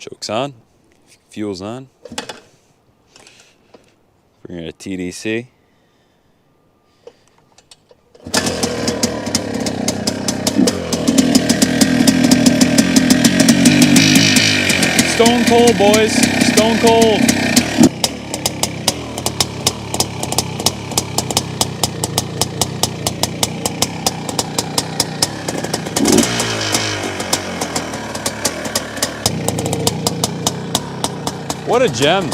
Choke's on, fuel's on. Bring it a TDC. Stone cold, boys. Stone cold. What a gem.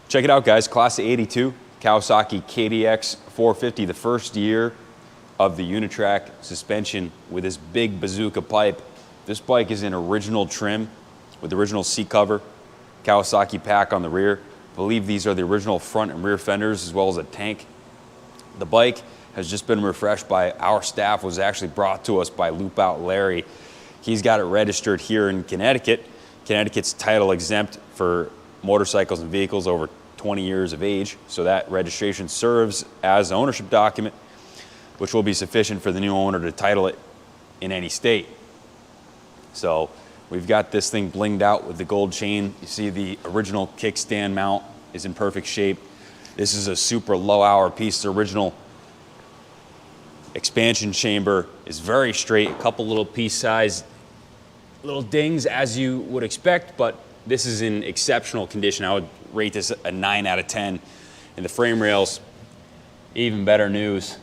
Check it out, guys. Class of 82, Kawasaki KDX450, the first year of the Unitrack suspension with this big bazooka pipe. This bike is in original trim with the original seat cover, Kawasaki pack on the rear. I believe these are the original front and rear fenders as well as a tank. The bike has just been refreshed by our staff, was actually brought to us by Loop Out Larry. He's got it registered here in Connecticut. Connecticut's title exempt for motorcycles and vehicles over 20 years of age, so that registration serves as an ownership document, which will be sufficient for the new owner to title it in any state. So we've got this thing blinged out with the gold chain. You see the original kickstand mount is in perfect shape. This is a super low hour piece. The original expansion chamber is very straight, a couple little piece size little dings as you would expect, but this is in exceptional condition. I would rate this a 9 out of 10. And the frame rails, even better news.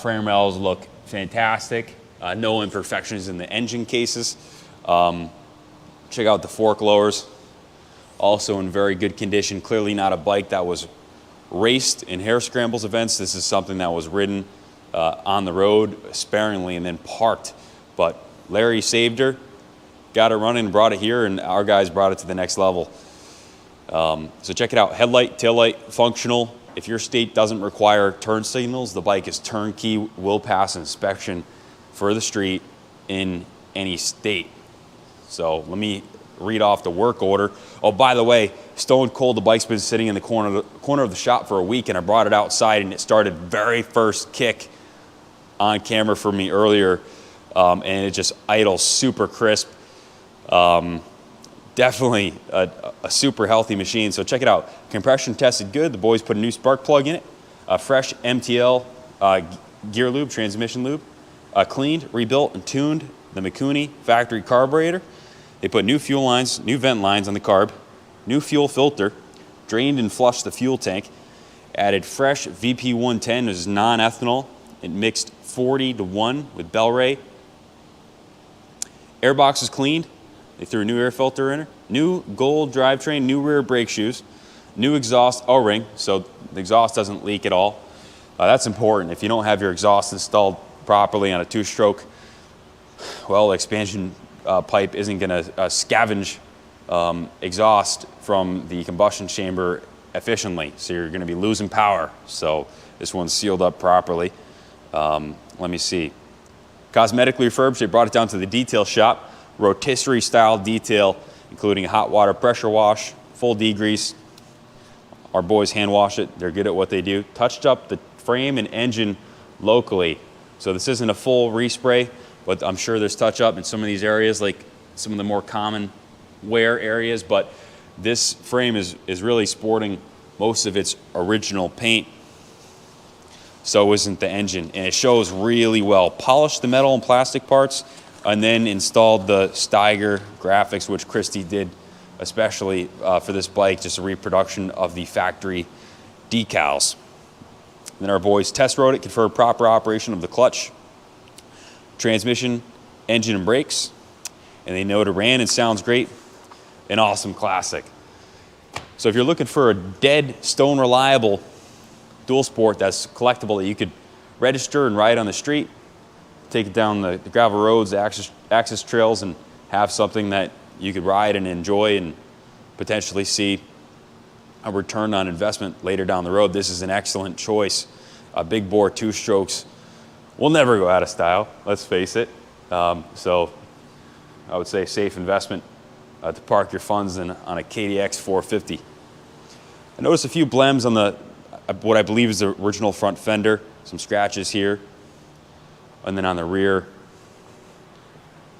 Frame rails look fantastic. No imperfections in the engine cases. Check out the fork lowers, also in very good condition. Clearly not a bike that was raced in hare scrambles events. This is something that was ridden on the road sparingly and then parked. But Larry saved her, got it running, and brought it here, and our guys brought it to the next level. So check it out. Headlight, taillight, functional. If your state doesn't require turn signals, the bike is turnkey, will pass inspection for the street in any state. So let me read off the work order. Oh, by the way, stone cold, the bike's been sitting in the corner of the shop for a week, and I brought it outside, and it started very first kick on camera for me earlier, and it just idles super crisp. Definitely a super healthy machine. So check it out. Compression tested good. The boys put a new spark plug in it. A fresh MTL gear lube, transmission lube. Cleaned, rebuilt, and tuned the Mikuni factory carburetor. They put new fuel lines, new vent lines on the carb, new fuel filter, drained and flushed the fuel tank, added fresh VP110, which is non-ethanol. It mixed 40-1 with Bel-Ray. Airbox is cleaned. They threw a new air filter in her, new gold drivetrain, new rear brake shoes, new exhaust O-ring, so the exhaust doesn't leak at all. That's important. If you don't have your exhaust installed properly on a two-stroke, well, the expansion pipe isn't going to scavenge exhaust from the combustion chamber efficiently, so you're going to be losing power. So this one's sealed up properly. Let me see. Cosmetically refurbished, they brought it down to the detail shop. Rotisserie style detail, including a hot water pressure wash, full degrease. Our boys hand wash it. They're good at what they do. Touched up the frame and engine locally. So this isn't a full respray, but I'm sure there's touch up in some of these areas, like some of the more common wear areas, but this frame is really sporting most of its original paint. So isn't the engine, and it shows really well. Polished the metal and plastic parts, and then installed the Steiger graphics, which Christy did especially for this bike, just a reproduction of the factory decals. Then our boys test rode it, confirmed proper operation of the clutch, transmission, engine, and brakes. And they know it ran and sounds great. An awesome classic. So if you're looking for a dead, stone reliable dual sport that's collectible that you could register and ride on the street, take it down the gravel roads, the access trails, and have something that you could ride and enjoy and potentially see a return on investment later down the road, this is an excellent choice. Big bore 2-strokes will never go out of style, let's face it. So I would say safe investment to park your funds on a KDX450. I noticed a few blems on the what I believe is the original front fender, some scratches here, and then on the rear,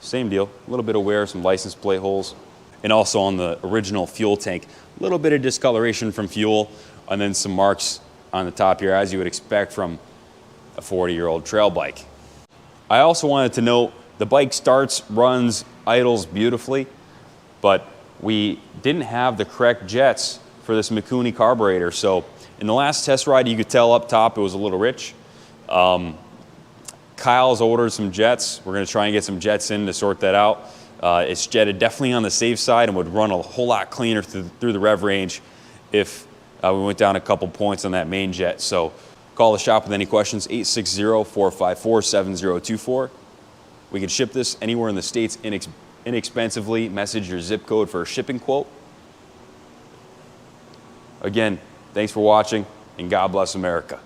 same deal, a little bit of wear, some license plate holes, and also on the original fuel tank, a little bit of discoloration from fuel, and then some marks on the top here, as you would expect from a 40-year-old trail bike. I also wanted to note the bike starts, runs, idles beautifully, but we didn't have the correct jets for this Mikuni carburetor. So in the last test ride, you could tell up top it was a little rich. Kyle's ordered some jets. We're going to try and get some jets in to sort that out. It's jetted definitely on the safe side and would run a whole lot cleaner through the rev range if we went down a couple points on that main jet. So call the shop with any questions, 860-454-7024. We can ship this anywhere in the States inexpensively. Message your zip code for a shipping quote. Again, thanks for watching, and God bless America.